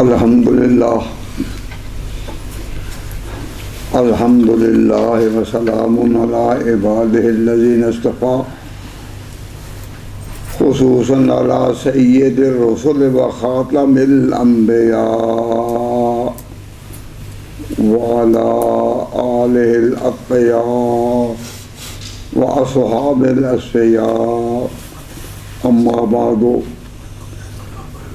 الحمدللہ وسلام علی عبادہ الذین اصطفیٰ خصوصاً علی سید الرسل و خاتم الانبیاء وعلی آلہ الاتقیاء و اصحاب الاصفیاء اما بعد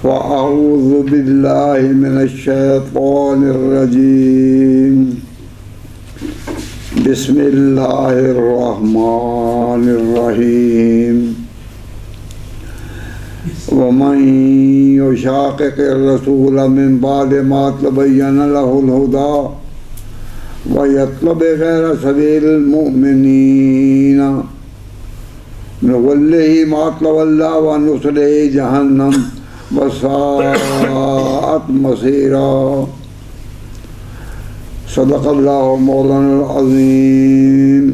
فاعوذ باللہ من الشیطان الرجیم بسم اللہ الرحمن الرحیم ومن یشاقق الرسول من بعد ما تبین له الہدی ویطلب غیر سبیل المؤمنین نولہ ما تولى ونصلہ جہنم وساءت مصیرا صدق اللہ مولانا العظیم۔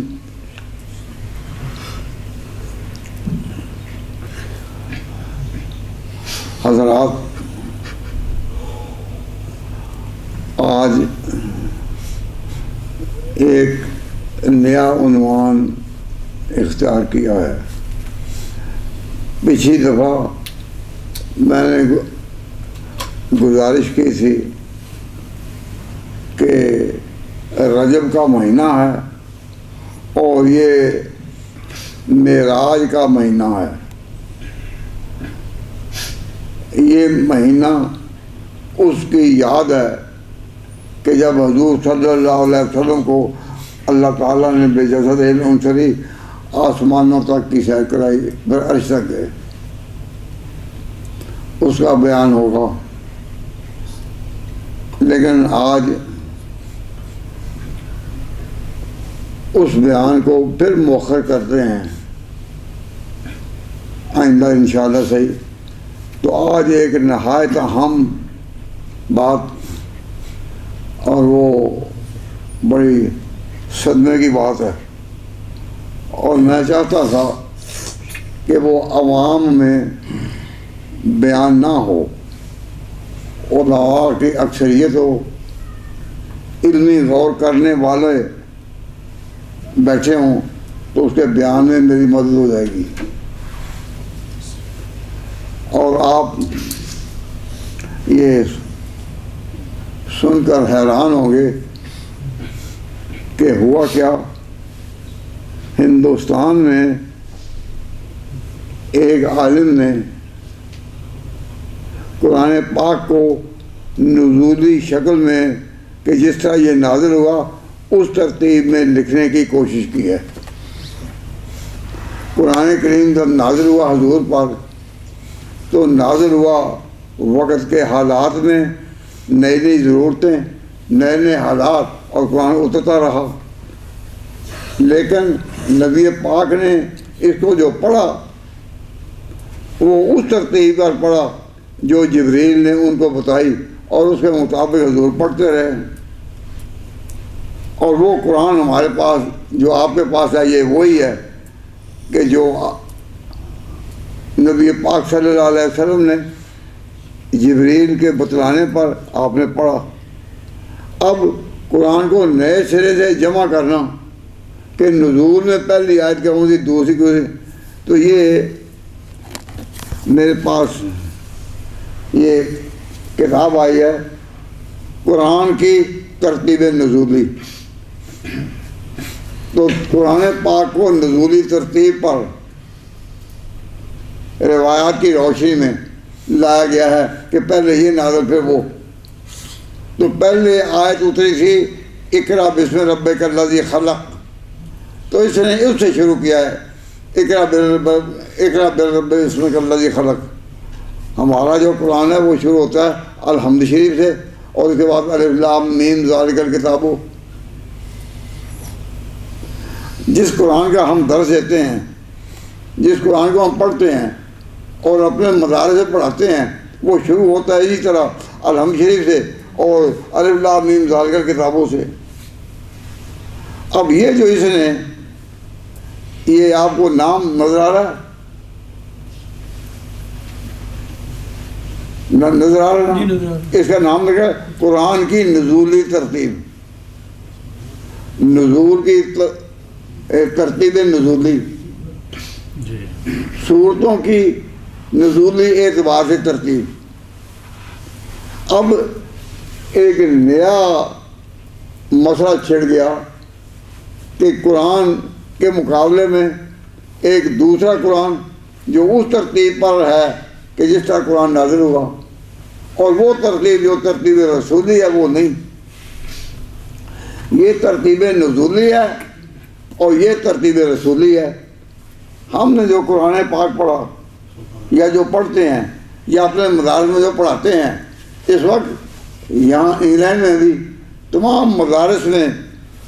حضرات، آج ایک نیا عنوان اختیار کیا ہے۔ پچھلی دفعہ میں نے گزارش کی تھی کہ رجب کا مہینہ ہے اور یہ معراج کا مہینہ ہے۔ یہ مہینہ اس کی یاد ہے کہ جب حضور صلی اللہ علیہ وسلم کو اللہ تعالیٰ نے بے جسد انصری آسمانوں تک کی سیر کرائی، پھر عرش تک گئے، اس کا بیان ہوگا۔ لیکن آج اس بیان کو پھر مؤخر کرتے ہیں، آئندہ انشاءاللہ صحیح۔ تو آج ایک نہایت اہم بات اور وہ بڑی صدمے کی بات ہے، اور میں چاہتا تھا کہ وہ عوام میں بیان نہ ہو، علماء کی اکثریت ہو، علمی غور کرنے والے بیٹھے ہوں تو اس کے بیان میں میری مدد ہو جائے گی۔ اور آپ یہ سن کر حیران ہوں گے کہ ہوا کیا۔ ہندوستان میں ایک عالم نے قرآن پاک کو نزولی شکل میں کہ جس طرح یہ نازل ہوا اس ترتیب میں لکھنے کی کوشش کی ہے۔ قرآن کریم جب نازل ہوا حضور پر تو نازل ہوا وقت کے حالات میں، نئی نئی ضرورتیں، نئے نئے حالات، اور قرآن اترتا رہا۔ لیکن نبی پاک نے اس کو جو پڑھا وہ اس ترتیب پر پڑھا جو جبریل نے ان کو بتائی، اور اس کے مطابق حضور پڑھتے رہے۔ اور وہ قرآن ہمارے پاس جو آپ کے پاس ہے یہ وہی ہے کہ جو نبی پاک صلی اللہ علیہ وسلم نے جبریل کے بتلانے پر آپ نے پڑھا۔ اب قرآن کو نئے سرے سے جمع کرنا کہ نزول میں پہلی آیت کیا ہوتی، دوسری کو، تو یہ میرے پاس یہ کتاب آئی ہے قرآن کی ترتیب نزولی۔ تو قرآن پاک کو نزولی ترتیب پر روایات کی روشنی میں لایا گیا ہے کہ پہلے یہ نازل پھر وہ۔ تو پہلے آیت اتری تھی اقرا بسم ربک الذی خلق، تو اس نے اس سے شروع کیا ہے، اقرا بسمک الذی خلق۔ ہمارا جو قرآن ہے وہ شروع ہوتا ہے الحمد شریف سے، اور اس کے بعد الف لام میم ذالک الکتاب۔ جس قرآن کا ہم درس دیتے ہیں، جس قرآن کو ہم پڑھتے ہیں اور اپنے مدارس سے پڑھاتے ہیں، وہ شروع ہوتا ہے اسی طرح الحمد شریف سے اور الف لام میم ذالک الکتابوں سے۔ اب یہ جو اس نے یہ آپ کو نام نظر آ رہا ہے، نظر آ رہا ہے؟ اس کا نام لگا قرآن کی نزولی ترتیب، نزول کی ترتیب نزولی، صورتوں کی نزولی اعتبار سے ترتیب۔ اب ایک نیا مسئلہ چھڑ گیا کہ قرآن کے مقابلے میں ایک دوسرا قرآن جو اس ترتیب پر ہے کہ جس طرح قرآن نازل ہوا، اور وہ ترتیب جو ترتیب رسولی ہے وہ نہیں۔ یہ ترتیب نزولی ہے اور یہ ترتیب رسولی ہے۔ ہم نے جو قرآن پاک پڑھا یا جو پڑھتے ہیں یا اپنے مدارس میں جو پڑھاتے ہیں، اس وقت یہاں انگلینڈ میں بھی تمام مدارس میں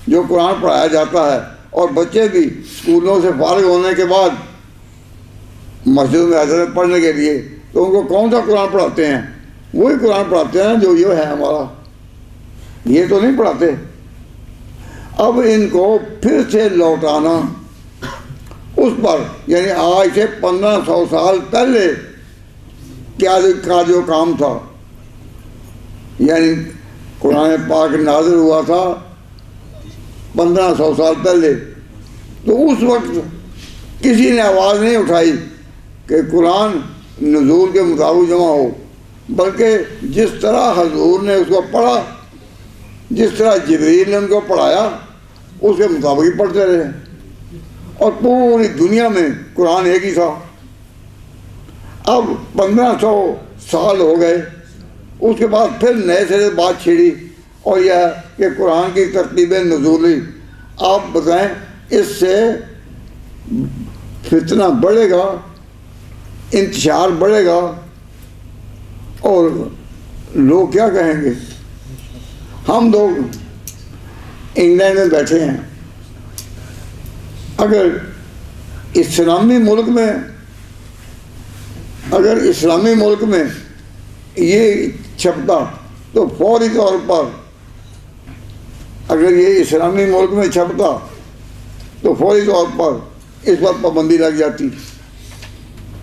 جو قرآن پڑھایا جاتا ہے، اور بچے بھی اسکولوں سے فارغ ہونے کے بعد مسجد میں حضرت پڑھنے کے لیے، تو ان کو کون سا قرآن پڑھاتے ہیں؟ وہی قرآن پڑھاتے ہیں جو یہ ہے ہمارا، یہ تو نہیں پڑھاتے۔ اب ان کو پھر سے لوٹانا اس پر، یعنی آج سے 1500 سال پہلے کیا کا جو کام تھا، یعنی قرآن پاک نازل ہوا تھا 1500 سال پہلے، تو اس وقت کسی نے آواز نہیں اٹھائی کہ قرآن نزول کے مطابق جمع ہو، بلکہ جس طرح حضور نے اس کو پڑھا، جس طرح جبریل نے ان کو پڑھایا، اس کے مطابق ہی پڑھتے رہے، اور پوری دنیا میں قرآن ایک ہی تھا۔ اب 1500 سال ہو گئے، اس کے بعد پھر نئے سرے بات چھڑی، اور یہ ہے کہ قرآن کی ترتیب نزولی۔ آپ بتائیں اس سے فتنہ بڑھے گا، انتشار بڑھے گا، اور لوگ کیا کہیں گے؟ ہم لوگ انگلینڈ میں بیٹھے ہیں، اگر اسلامی ملک میں یہ چھپتا تو فوری طور پر، اگر یہ اسلامی ملک میں چھپتا تو فوری طور پر اس پر پابندی لگ جاتی،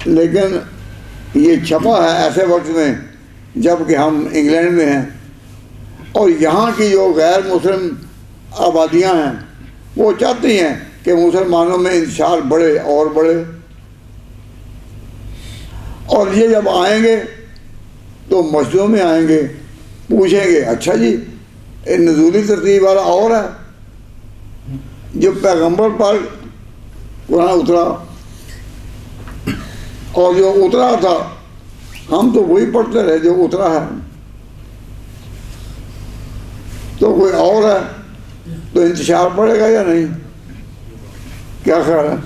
لیکن یہ چھپا ہے ایسے وقت میں جب کہ ہم انگلینڈ میں ہیں، اور یہاں کی جو غیر مسلم آبادیاں ہیں وہ چاہتی ہیں کہ مسلمانوں میں انتشار بڑھے اور بڑھے، اور یہ جب آئیں گے تو مسجدوں میں آئیں گے، پوچھیں گے اچھا جی نزولی ترتیب والا اور ہے، جو پیغمبر پر قرآن اترا، اور جو اترا تھا ہم تو وہی پڑھتے رہے جو اترا ہے، تو کوئی اور ہے تو انتشار بڑھے گا یا نہیں؟ کیا خیال ہے؟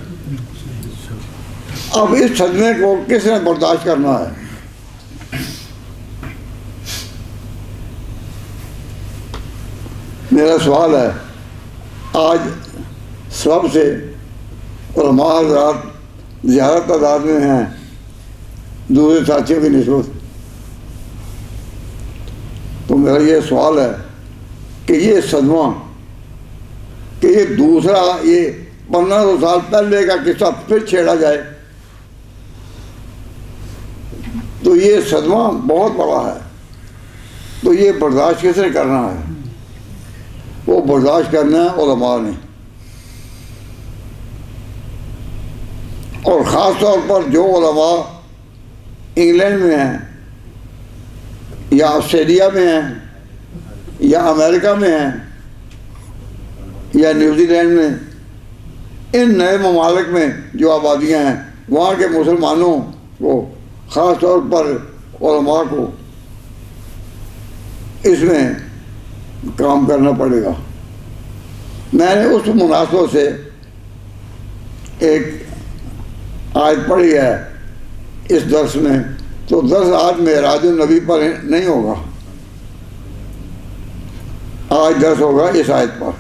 اب اس صدمے کو کس نے برداشت کرنا ہے؟ میرا سوال ہے، آج سب سے علماء حضرات زیادہ تعداد میں ہیں دوسرے ساتھیوں کی نسبت، تو میرا یہ سوال ہے کہ یہ صدمہ، کہ یہ دوسرا، یہ 1500 سال پہلے کا قصہ پھر چھیڑا جائے، تو یہ صدمہ بہت بڑا ہے، تو یہ برداشت کس نے کرنا ہے؟ وہ برداشت کرنا ہے علماء نے، اور خاص طور پر جو علماء انگلینڈ میں ہیں یا آسٹریلیا میں ہیں یا امریکہ میں ہیں یا نیوزی لینڈ میں، ان نئے ممالک میں جو آبادیاں ہیں وہاں کے مسلمانوں کو، خاص طور پر علماء کو اس میں کام کرنا پڑے گا۔ میں نے اس مناسبت سے ایک آیت پڑھی ہے اس درس میں، تو درس آج معراج النبی پر نہیں ہوگا، آج درس ہوگا اس آیت پر،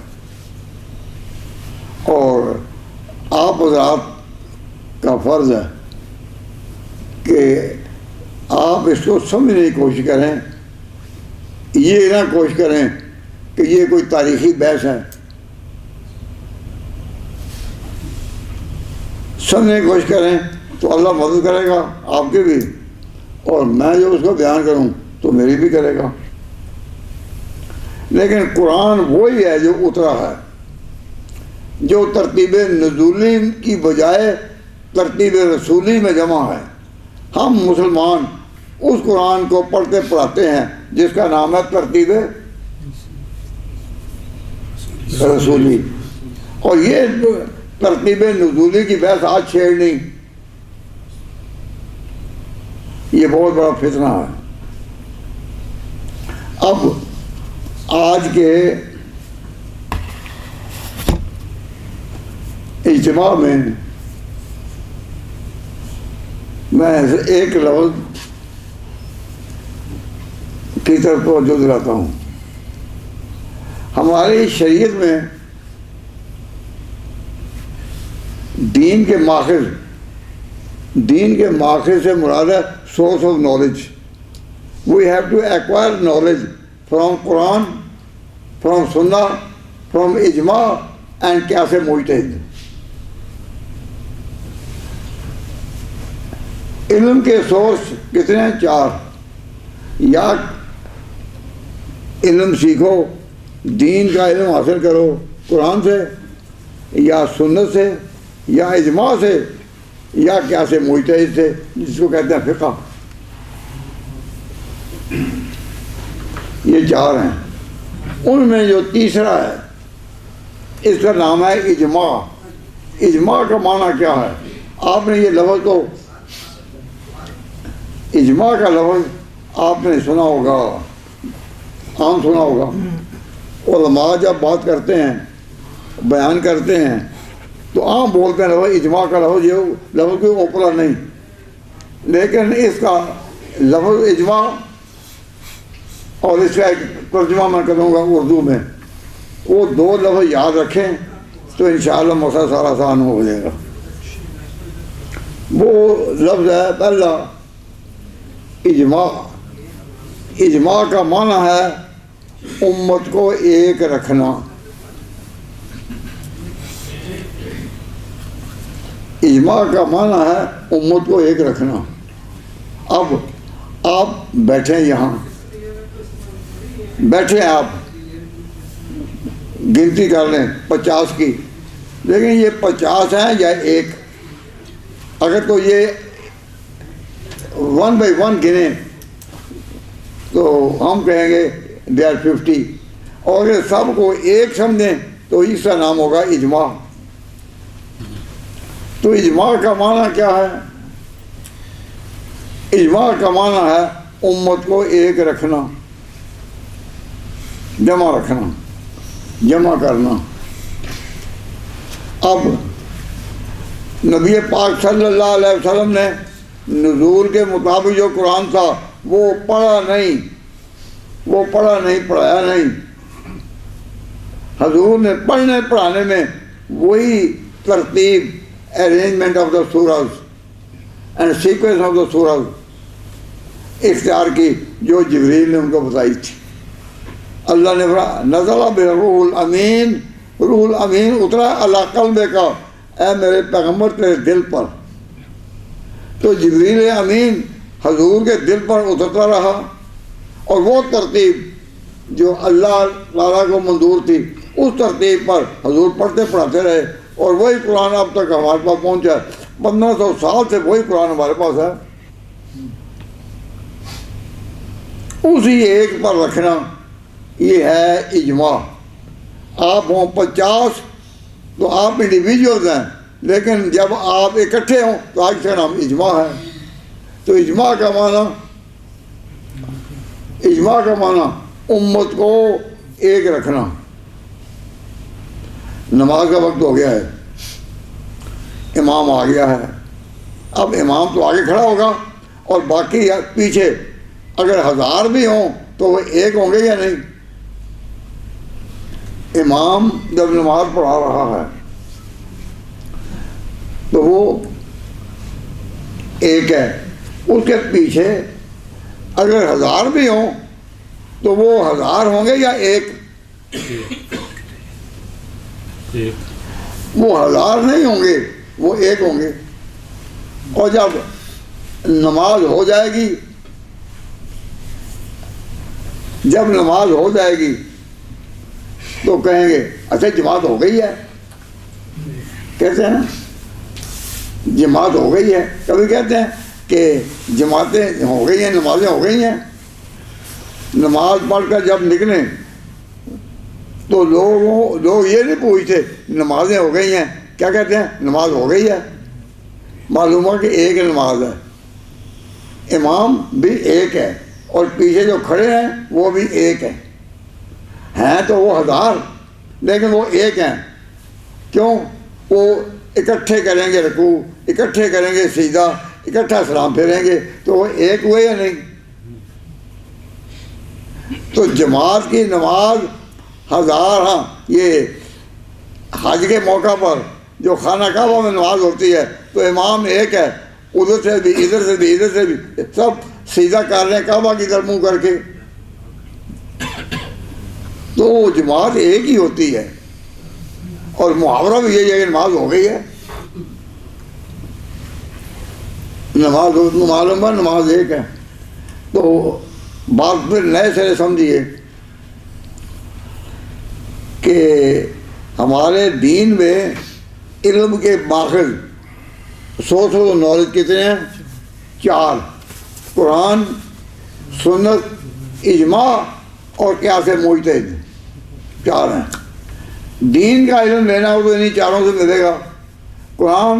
اور آپ حضرات کا فرض ہے کہ آپ اس کو سمجھنے کی کوشش کریں، یہ نہ کوشش کریں کہ یہ کوئی تاریخی بحث ہے، سمجھنے کی کوشش کریں تو اللہ مدد کرے گا آپ کی بھی، اور میں جو اس کو بیان کروں تو میری بھی کرے گا. لیکن قرآن وہی ہے جو اترا ہے، جو ترتیب نزولی کی بجائے ترتیب رسولی میں جمع ہے. ہم مسلمان اس قرآن کو پڑھتے پڑھاتے ہیں جس کا نام ہے ترتیب رسولی. اور یہ ترتیب نزولی کی بحث آج چھیڑنی یہ بہت بڑا فتنہ ہے. اب آج کے اجتماع میں میں ایک لفظ کی طرف توجہ دلاتا ہوں. ہماری شریعت میں دین کے ماخذ سے مراد ہے source of knowledge. We have to acquire knowledge from Quran, from سنہ، فرام اجماع اینڈ قیاس مجتہد. علم کے سورس کتنے ہیں؟ 4. یا علم سیکھو، دین کا علم حاصل کرو قرآن سے، یا سنت سے، یا اجماع سے، یا قیاس مجتہد سے جس کو کہتے ہیں فقہ. یہ 4 ہیں. ان میں جو تیسرا ہے اس کا نام ہے اجماع. اجماع کا معنی کیا ہے؟ آپ نے یہ لفظ تو اجماع کا لفظ آپ نے سنا ہوگا، عام سنا ہوگا. علماء جب بات کرتے ہیں، بیان کرتے ہیں تو عام بولتے ہیں لفظ اجماع کا لفظ. یہ لفظ کوئی اوپرا نہیں، لیکن اس کا لفظ اجماع اور اس کا ایک ترجمہ میں کروں گا اردو میں. وہ 2 لفظ یاد رکھیں تو انشاءاللہ مسئلہ سارا آسان ہو جائے گا. وہ لفظ ہے پہلا اجماع. اجماع کا معنی ہے امت کو ایک رکھنا. اجماع کا معنی ہے امت کو ایک رکھنا. اب آپ بیٹھیں، یہاں بیٹھے آپ گنتی کر لیں 50 کی، لیکن یہ 50 ہیں یا 1؟ اگر تو یہ 1 by 1 گنیں تو ہم کہیں گے they are 50. اور اگر سب کو ایک سمجھیں تو اس کا نام ہوگا اجماع. تو اجماع کا معنی کیا ہے؟ اجماع کا معنی ہے امت کو ایک رکھنا، جمع رکھنا، جمع کرنا. اب نبی پاک صلی اللہ علیہ وسلم نے نزول کے مطابق جو قرآن تھا وہ پڑھا نہیں، پڑھایا نہیں. حضور نے پڑھنے پڑھانے میں وہی ترتیب، arrangement of the sources and sequence of the sources اختیار کی جو جبریل نے ان کو بتائی تھی. اللہ نے نزل بالروح الامین، روح الامین اترا علی قلبک کا، اے میرے پیغمبر تیرے دل پر. تو جبریل امین حضور کے دل پر اترتا رہا، اور وہ ترتیب جو اللہ تعالیٰ کو منظور تھی اس ترتیب پر حضور پڑھتے پڑھاتے رہے، اور وہی قرآن اب تک ہمارے پاس پہنچا. 1500 سال سے وہی قرآن ہمارے پاس ہے. اسی ایک پر رکھنا یہ ہے اجماع. آپ ہوں 50 تو آپ انڈیویجولز ہیں، لیکن جب آپ اکٹھے ہوں تو آج کا نام اجماع ہے. تو اجماع کا معنی امت کو ایک رکھنا. نماز کا وقت ہو گیا ہے، امام آ گیا ہے. اب امام تو آگے کھڑا ہوگا اور باقی پیچھے اگر 1000 بھی ہوں تو وہ ایک ہوں گے یا نہیں؟ امام جب نماز پڑھا رہا ہے تو وہ ایک ہے، اس کے پیچھے اگر 1000 بھی ہوں تو وہ 1000 ہوں گے یا ایک؟ وہ 1000 نہیں ہوں گے، وہ ایک ہوں گے. اور جب نماز ہو جائے گی جب نماز ہو جائے گی تو کہیں گے اچھا جماعت ہو گئی ہے، کہتے ہیں نا جماعت ہو گئی ہے. کبھی کہتے ہیں کہ جماعتیں ہو گئی ہیں، نمازیں ہو گئی ہیں. نماز پڑھ کر جب نکلیں تو لوگ یہ نہیں پوچھتے نمازیں ہو گئی ہیں، کیا کہتے ہیں نماز ہو گئی ہے. معلوم ہوا کہ ایک نماز ہے، امام بھی ایک ہے اور پیچھے جو کھڑے ہیں وہ بھی ایک ہیں تو وہ ہزار لیکن وہ ایک ہیں. کیوں؟ وہ اکٹھے کریں گے رکوع، اکٹھے کریں گے سجدہ، اکٹھا سلام پھیریں گے تو وہ ایک ہوئے یا نہیں؟ تو جماعت کی نماز ہزار. ہاں یہ حج کے موقع پر جو خانہ کعبہ میں نماز ہوتی ہے تو امام ایک ہے، ادھر سے بھی ادھر سے بھی ادھر سے بھی سب سجدہ کر رہے ہیں کعبہ کی طرف منہ کر کے، تو وہ جماعت ایک ہی ہوتی ہے. اور محاورہ بھی یہی ہے کہ نماز ہو گئی ہے، نماز معلوم ہے نماز ایک ہے. تو بات پھر نئے سرے سمجھیے کہ ہمارے دین میں علم کے ماخذ سو نالج کتنے ہیں؟ 4: قرآن، سنت، اجماع اور قیاس مجتہد. 4 ہیں. دین کا علم لینا ہو تو انہیں 4 سے ملے گا، قرآن،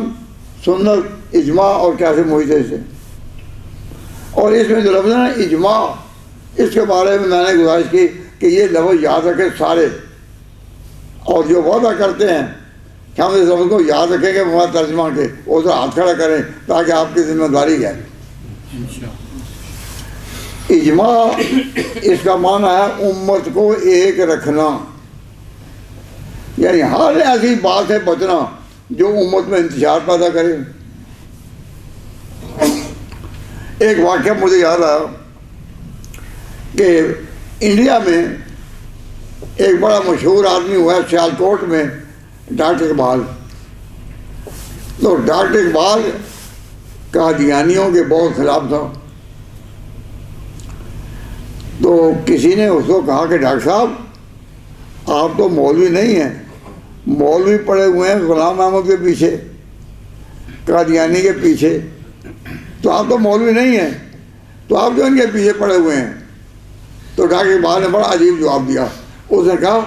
سنت، اجماع اور قیاس مجتہد سے. اور اس میں جو لفظ ہے نا اجماع، اس کے بارے میں نے گزارش کی کہ یہ لفظ یاد رکھیں سارے، اور جو وعدہ کرتے ہیں کہ ہم اس لفظ کو یاد رکھیں گے ہمارا ترجمہ کے ادھر ہاتھ کھڑا کریں تاکہ آپ کی ذمہ داری ہے. اجماع اس کا معنی ہے امت کو ایک رکھنا، یعنی ہر ایسی بات سے بچنا جو امت میں انتشار پیدا کرے. ایک واقعہ مجھے یاد آیا کہ انڈیا میں ایک بڑا مشہور آدمی ہوا ہے سیالکوٹ میں، ڈاکٹر اقبال. تو ڈاکٹر اقبال قادیانیوں کے بہت خلاف تھا. تو کسی نے اس کو کہا کہ ڈاکٹر صاحب آپ تو مولوی نہیں ہیں، مولوی پڑے ہوئے ہیں غلام احمد کے پیچھے، قادیانی کے پیچھے، تو آپ تو مولوی نہیں ہیں، تو آپ جو ان کے پیچھے پڑے ہوئے ہیں. تو ڈاکٹر اقبال نے بڑا عجیب جواب دیا. اس نے کہا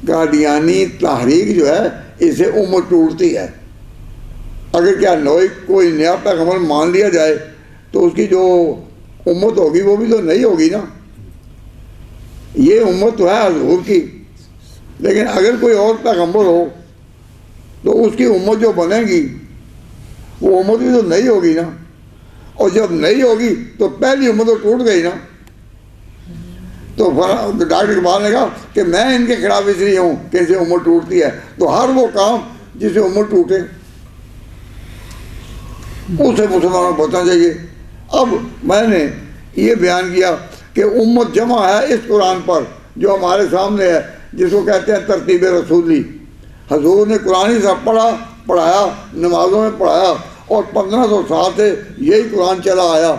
قادیانی تحریک جو ہے اس سے امت ٹوٹتی ہے. اگر کیا کوئی نیا پیغمبر مان لیا جائے تو اس کی جو امت ہوگی وہ بھی تو نہیں ہوگی نا. یہ امت تو ہے حضور کی، لیکن اگر کوئی اور پیغمبر ہو تو اس کی امت جو بنے گی وہ امت بھی تو نہیں ہوگی نا. اور جب نہیں ہوگی تو پہلی امت تو ٹوٹ گئی نا. تو ڈاکٹر اقبال نے کہا کہ میں ان کے خلاف اس لیے ہوں کہ ان سے امت ٹوٹتی ہے، تو ہر وہ کام جس سے امت ٹوٹے اسے مسلمانوں کو بچنا چاہیے. اب میں نے یہ بیان کیا کہ امت جمع ہے اس قرآن پر جو ہمارے سامنے ہے، جس کو کہتے ہیں ترتیب رسولی. حضور نے قرآن ہی سب پڑھایا، نمازوں میں پڑھایا، اور 1500 سال سے یہی قرآن چلا آیا.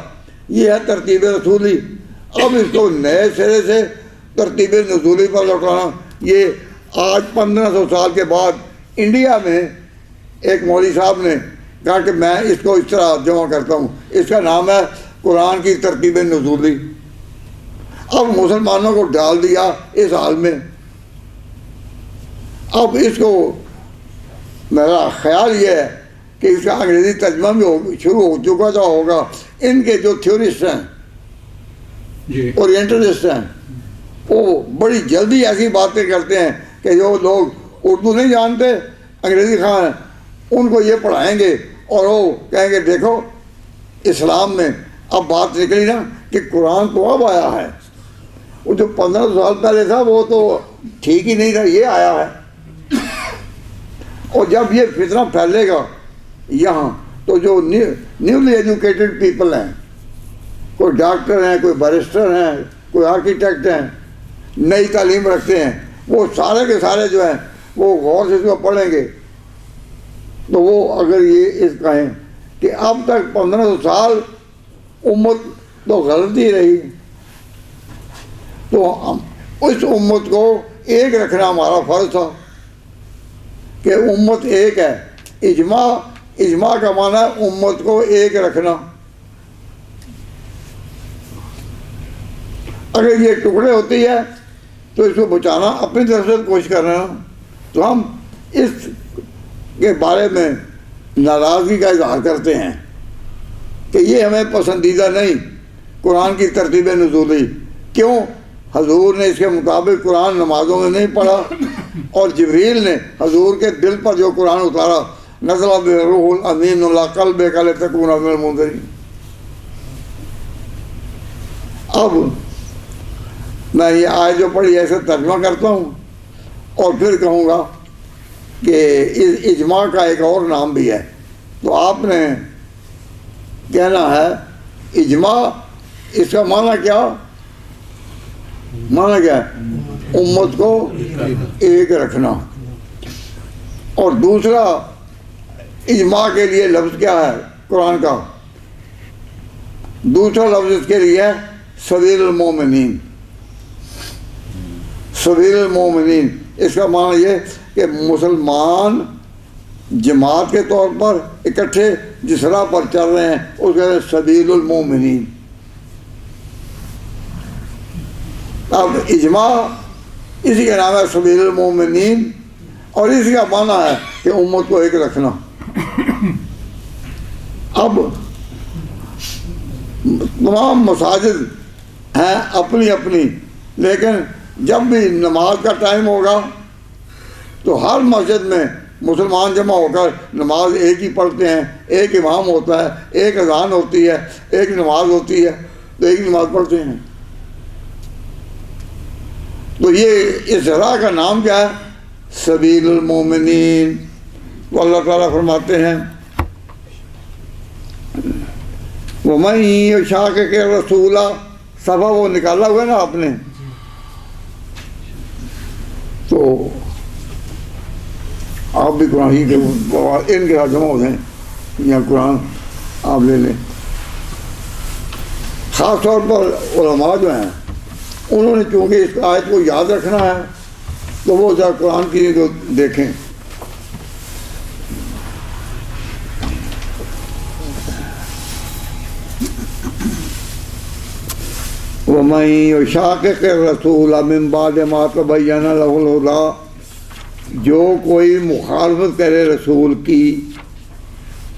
یہ ہے ترتیب رسولی. اب اس کو نئے سرے سے ترتیب نزولی پر لوٹانا، یہ آج 1500 سال کے بعد انڈیا میں ایک مولوی صاحب نے کہا کہ میں اس کو اس طرح جمع کرتا ہوں، اس کا نام ہے قرآن کی ترتیب نزولی. اب مسلمانوں کو ڈال دیا اس حال میں. اب اس کو میرا خیال یہ ہے کہ اس کا انگریزی ترجمہ بھی شروع ہو چکا تھا ہوگا. ان کے جو تھیورسٹ ہیں، اورینٹلسٹ ہیں، وہ بڑی جلدی ایسی باتیں کرتے ہیں کہ جو لوگ اردو نہیں جانتے، انگریزی خواہ ہیں، ان کو یہ پڑھائیں گے اور وہ کہیں گے دیکھو اسلام میں اب بات نکلی نا کہ قرآن تو اب آیا ہے، وہ جو 1500 سال پہلے تھا وہ تو ٹھیک ہی نہیں تھا، یہ آیا ہے. اور جب یہ فتنہ پھیلے گا یہاں تو جو نیولی ایجوکیٹڈ پیپل ہیں، کوئی ڈاکٹر ہیں، کوئی بیرسٹر ہیں، کوئی آرکیٹیکٹ ہیں، نئی تعلیم رکھتے ہیں، وہ سارے کے سارے جو ہیں وہ غور سے اس کو پڑھیں گے. تو وہ اگر یہ اس کہیں کہ اب تک 1500 سال امت تو غلطی رہی، تو اس امت کو ایک رکھنا ہمارا فرض تھا کہ امت ایک ہے. اجماع کا معنی ہے امت کو ایک رکھنا. اگر یہ ٹکڑے ہوتی ہے تو اس کو بچانا اپنی طرف سے کوشش کر رہے ہیں. تو ہم اس کے بارے میں ناراضگی کا اظہار کرتے ہیں کہ یہ ہمیں پسندیدہ نہیں قرآن کی ترتیب نزولی. کیوں؟ حضور نے اس کے مطابق قرآن نمازوں میں نہیں پڑھا، اور جبریل نے حضور کے دل پر جو قرآن اتارا نزل بالروح الامین علی قلبک لتکون من المنذرین. اب میں یہ آیت جو پڑھی ایسے ترجمہ کرتا ہوں اور پھر کہوں گا کہ اجماع کا ایک اور نام بھی ہے. تو آپ نے کہنا ہے اجماع، اس کا معنی کیا ہے؟ امت کو ایک رکھنا. اور دوسرا اجماع کے لیے لفظ کیا ہے قرآن کا؟ دوسرا لفظ اس کے لیے ہے سبیل المومنین. سبیل المومنین اس کا معنی یہ کہ مسلمان جماعت کے طور پر اکٹھے جس راہ پر چل رہے ہیں اس کا سبیل المومنین. اب اجماع اسی کا نام ہے سبیل المومنین، اور اسی کا معنی ہے کہ امت کو ایک رکھنا. اب تمام مساجد ہیں اپنی اپنی، لیکن جب بھی نماز کا ٹائم ہوگا تو ہر مسجد میں مسلمان جمع ہو کر نماز ایک ہی پڑھتے ہیں. ایک امام ہوتا ہے، ایک اذان ہوتی ہے، ایک نماز ہوتی ہے، تو ایک نماز پڑھتے ہیں. تو یہ اس راہ کا نام کیا ہے؟ سبیل المومنین. تو اللہ تعالیٰ فرماتے ہیں وَمَن يُشَاقِقِ الرَّسُولَ، صفحہ وہ نکالا ہوا ہے نا آپ نے، تو آپ بھی قرآن ہی کے ان کے ساتھ جمع ہو جائیں یا قرآن آپ لے لیں. خاص طور پر علماء جو ہیں انہوں نے چونکہ اس آیت کو یاد رکھنا ہے تو وہ ذرا قرآن کی کو دیکھیں. وَمَن يُشَاقِقِ الرَّسُولَ مِن بَعْدِ مَا تَبَيَّنَ لَهُ الْهُدَىٰ، جو کوئی مخالفت کرے رسول کی،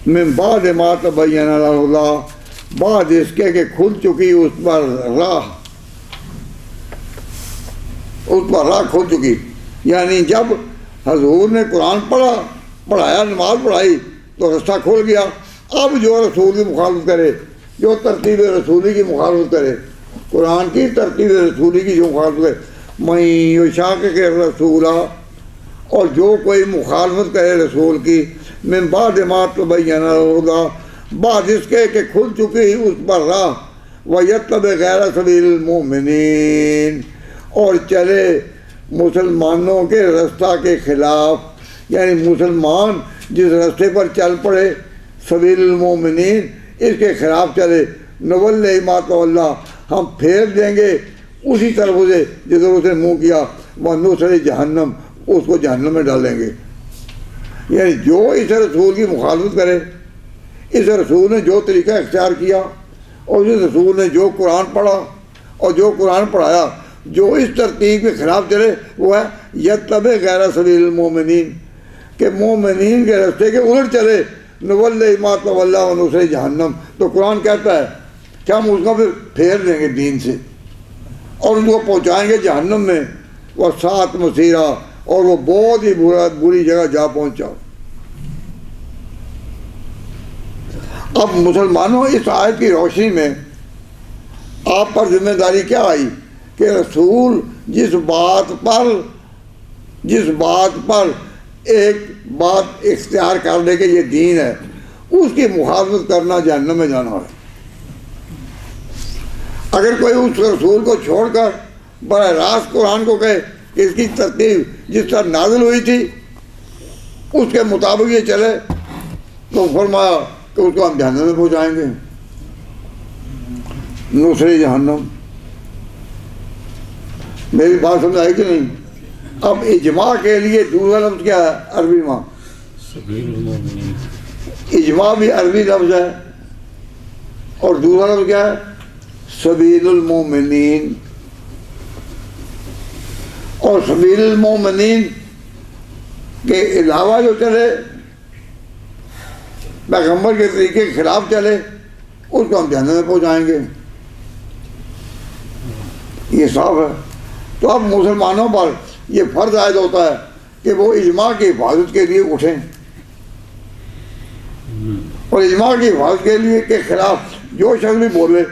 من بعد ما تبین له الہدیٰ، بعد اس کے کہ کھل چکی اس پر راہ، اس پر راہ کھل چکی. یعنی جب حضور نے قرآن پڑھایا، نماز پڑھائی تو رستہ کھل گیا. اب جو رسول کی مخالفت کرے، جو ترتیب رسولی کی مخالفت کرے، قرآن کی ترتیب رسولی کی جو مخالفت کرے، من یشاقق الرسول، اور جو کوئی مخالفت کرے رسول کی، من بعد ما تبین له الہدیٰ، بعد اس کے کہ کھل چکی اس پر راہ، وَيَتَّبِعْ غَيْرَ سَبِيلِ الْمُؤْمِنِينَ، اور چلے مسلمانوں کے رستہ کے خلاف. یعنی مسلمان جس رستے پر چل پڑے سبیل المومنین، اس کے خلاف چلے، نوَلِّهِ مَا تَوَلَّىٰ، ہم پھیر دیں گے اسی طرف سے جدھر اسے منہ کیا، وَنُصْلِهِ جہنم، اس کو جہنم میں ڈالیں گے. یعنی جو اس رسول کی مخالفت کرے، اس رسول نے جو طریقہ اختیار کیا، اور اس رسول نے جو قرآن پڑھا اور جو قرآن پڑھایا، جو اس ترتیب کے خلاف چلے، وہ ہے یتبع غیر سبیل المومنین، کہ مومنین کے راستے کے الٹ چلے، نوَلِّهِ مَا تَوَلَّىٰ وَنُصْلِهِ جہنم. تو قرآن کہتا ہے کہ ہم اس کو پھر پھیر دیں گے دین سے اور ان کو پہنچائیں گے جہنم میں، وَسَاءَتْ مَصِیرًا، اور وہ بہت ہی بری جگہ جا پہنچا. اب مسلمانوں، اس آیت کی روشنی میں آپ پر ذمہ داری کیا آئی کہ رسول جس بات پر ایک بات اختیار کر لے کہ یہ دین ہے، اس کی مخالفت کرنا جہنم میں جانا ہے. اگر کوئی اس رسول کو چھوڑ کر براہ راست قرآن کو کہے کہ اس کی ترتیب جس طرح نازل ہوئی تھی اس کے مطابق یہ چلے، تو فرمایا کہ اس کو ہم جہنم میں پہنچائیں گے، نصر جہنم. میری بات سمجھ آئی کہ نہیں؟ اب اجماع کے لیے دوسرا لفظ کیا ہے عربی میں؟ اجماع بھی عربی لفظ ہے، اور دوسرا لفظ کیا ہے؟ سبیل المومنین. اور سبیل المومنین کے علاوہ جو چلے، پیغمبر کے طریقے کے خلاف چلے، اس کو ہم جہنم میں پہنچائیں گے. یہ صاف ہے. تو اب مسلمانوں پر یہ فرض عائد ہوتا ہے کہ وہ اجماع کی حفاظت کے لیے اٹھیں، اور اجماع کی حفاظت کے لیے کے خلاف جو شخص بھی بولے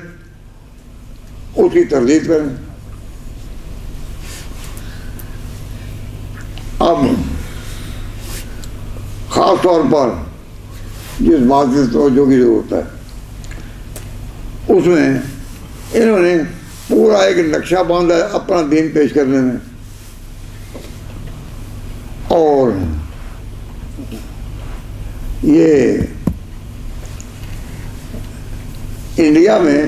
اس کی تردید کریں. اب خاص طور پر جس بات کی توجہ کی ضرورت ہے، اس میں انہوں نے پورا ایک نقشہ باندھا ہے اپنا دین پیش کرنے میں. اور یہ انڈیا میں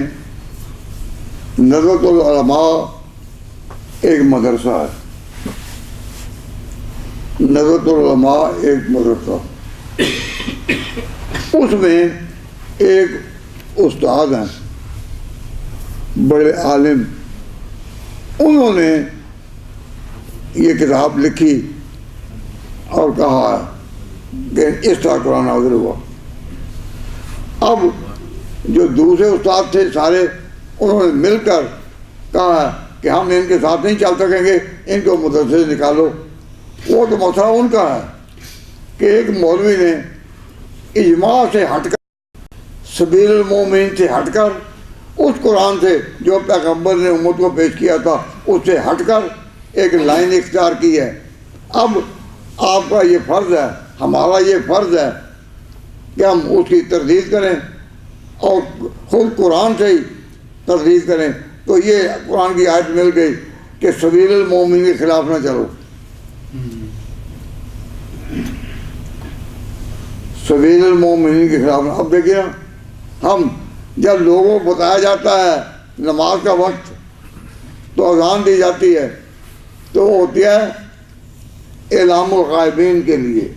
ندوۃ العلماء ایک مدرسہ ہے. ندوۃ العلماء ایک مدرسہ، اس میں ایک استاد ہیں بڑے عالم، انہوں نے یہ کتاب لکھی اور کہا کہ اس طرح قرآن نازل ہوا. اب جو دوسرے استاد تھے سارے، انہوں نے مل کر کہا کہ ہم ان کے ساتھ نہیں چل سکیں گے، ان کو مدرسے سے نکالو. وہ تو مسئلہ ان کا ہے کہ ایک مولوی نے اجماع سے ہٹ کر، سبیل المومنین سے ہٹ کر، اس قرآن سے جو پیغمبر نے امت کو پیش کیا تھا اس سے ہٹ کر ایک لائن اختیار کی ہے. اب آپ کا یہ فرض ہے، ہمارا یہ فرض ہے کہ ہم اس کی تردید کریں اور خود قرآن سے ہی تردید کریں. تو یہ قرآن کی آیت مل گئی کہ سبیل المومنین کے خلاف نہ چلو. سبیل المومنین کے خلاف. اب دیکھیے نا، ہم جب لوگوں کو بتایا جاتا ہے نماز کا وقت تو اذان دی جاتی ہے تو وہ ہوتی ہے اعلام الغائبین کے لیے،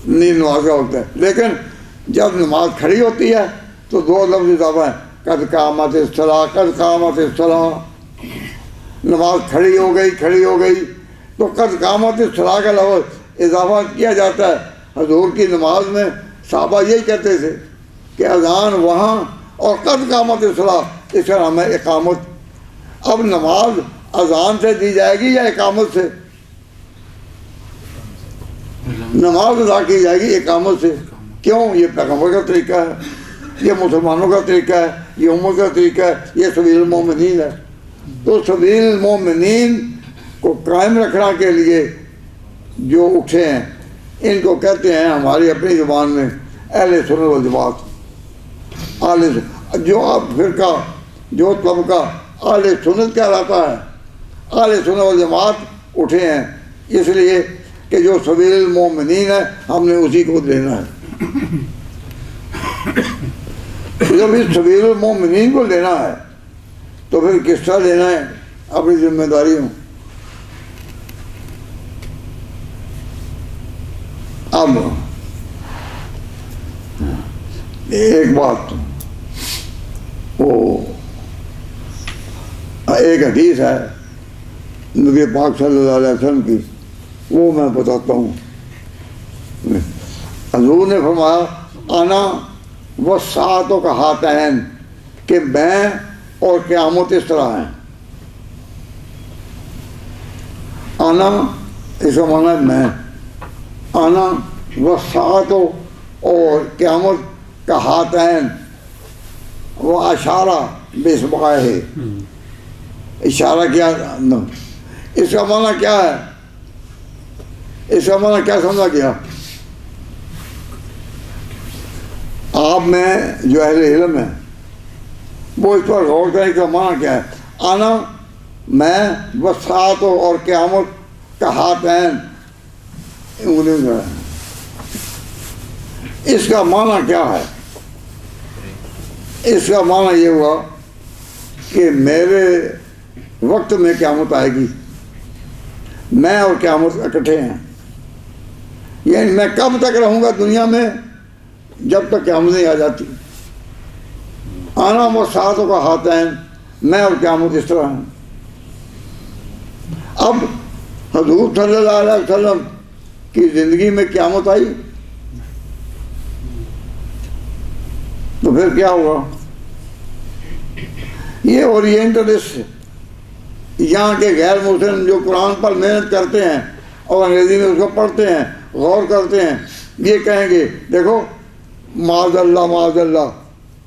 نیند نماز کا وقت ہے. لیکن جب نماز کھڑی ہوتی ہے تو دو لفظ اضافہ ہیں، قد قامت الصلاۃ، قد قامت الصلاۃ. نماز کھڑی ہو گئی تو قد قامت الصلاۃ کا لفظ اضافہ کیا جاتا ہے. حضور کی نماز میں صحابہ یہی کہتے تھے کہ اذان وہاں اور قد قامت الصلاۃ، اس کا نام ہے اقامت. اب نماز اذان سے دی جائے گی یا اقامت سے؟ نماز ادا کی جائے گی اقامت سے. کیوں؟ یہ پیغمبر کا طریقہ ہے، یہ مسلمانوں کا طریقہ ہے، یہ امت کا طریقہ ہے، یہ سبیل المومنین ہے. تو سبیل المومنین کو قائم رکھنے کے لیے جو اٹھے ہیں ان کو کہتے ہیں ہماری اپنی زبان میں اہل سنت والجماعت. جو آپ فرقہ، جو طبقہ اہل سنت کہلاتا ہے، اہل سنت والجماعت اٹھے ہیں اس لیے کہ جو سبیل المومنین ہے ہم نے اسی کو لینا ہے. جب اس سبیل المومنین کو لینا ہے تو پھر کس طرح لینا ہے؟ اپنی ذمہ داریوں. اب ایک بات، وہ ایک حدیث ہے نبی پاک صلی اللہ علیہ وسلم کی، وہ میں بتاتا ہوں. حضور نے فرمایا انا والساعۃ کہاتین، کہ میں اور قیامت اس طرح ہیں. انا اس کا معنی ہے میں، انا والساعۃ اور قیامت کہاتین، وہ اشارہ بإصبعہ ہے، اشارہ کیا. اس کا معنی کیا ہے؟ اس کا معنی کیا سمجھا گیا؟ آپ میں جو اہل علم ہے وہ اس پر غور کریں کہ معنی کیا ہے. آنا میں وسعت اور قیامت کا ہاتھین انگلیوں میں، اس کا معنی کیا ہے؟ اس کا معنی یہ ہوا کہ میرے وقت میں قیامت آئے گی، میں اور قیامت اکٹھے ہیں، یعنی میں کب تک رہوں گا دنیا میں؟ جب تک قیامت نہیں آ جاتی۔ آنا وہ ساتوں کا ہاتین، میں اور قیامت اس طرح ہیں۔ اب حضور صلی اللہ علیہ وسلم کی زندگی میں قیامت آئی تو پھر کیا ہوا؟ یہ اورینٹلسٹ یہاں کے غیر مسلم جو قرآن پر محنت کرتے ہیں اور انگریزی میں اس کو پڑھتے ہیں، غور کرتے ہیں، یہ کہیں گے دیکھو معاذ اللہ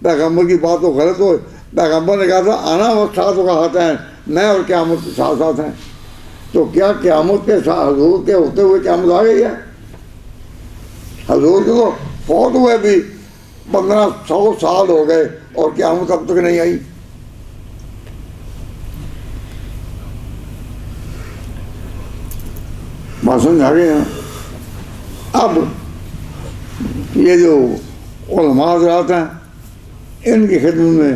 پیغمبر کی بات تو غلط ہو، پیغمبر نے کہا تھا آنا وہ ساتھ کا ہاتھ ہیں، میں اور قیامت ساتھ ساتھ ہیں۔ تو کیا قیامت کے ساتھ حضور کے ہوتے ہوئے قیامت آ گئی ہے؟ حضور کے تو فوت ہوئے بھی 1500 سال ہو گئے اور قیامت اب تک نہیں آئی۔ بات سمجھ آ گئی نا؟ اب یہ جو علماء حضرات ہیں ان کی خدمت میں